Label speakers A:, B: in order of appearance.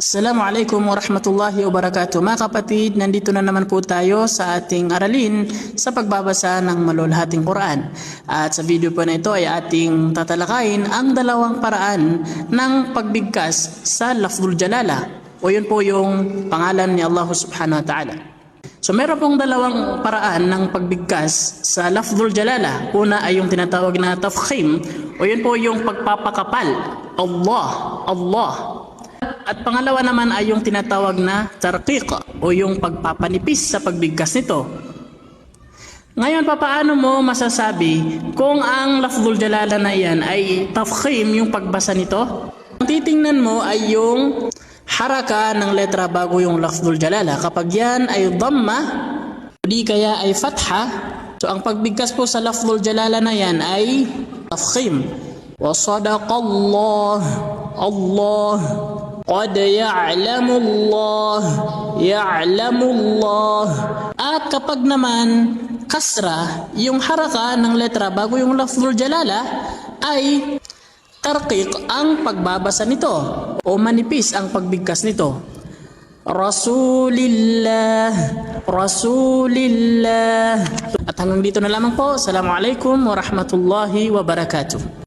A: Assalamualaikum warahmatullahi wabarakatuh. Mga kapatid, nandito na naman po tayo sa ating aralin sa pagbabasa ng malulhating Quran. At sa video po na ito ay ating tatalakayin ang dalawang paraan ng pagbigkas sa lafzul jalala, o yun po yung pangalan ni Allah subhanahu wa ta'ala. So meron pong dalawang paraan ng pagbigkas sa lafzul jalala. Una ay yung tinatawag na tafkhim, o yun po yung pagpapakapal, Allah, Allah. At pangalawa naman ay yung tinatawag na tarqiq, o yung pagpapanipis sa pagbigkas nito. Ngayon, paano mo masasabi kung ang lafzul jalala na yan ay tafkhim, yung pagbasa nito? Ang titingnan mo ay yung haraka ng letra bago yung lafzul jalala. Kapag yan ay dhamma, di kaya ay fatha, so ang pagbigkas po sa lafzul jalala na yan ay tafkhim. Wa sadaqallah, Allah, qad ya'lamullah, ya'lamullah. At kapag naman kasra, yung haraka ng letra bago yung lafzul jalala, ay tarqiq ang pagbabasa nito, o manipis ang pagbigkas nito. Rasulillah, Rasulillah. At hanggang dito na lamang po. Assalamualaikum warahmatullahi wabarakatuh.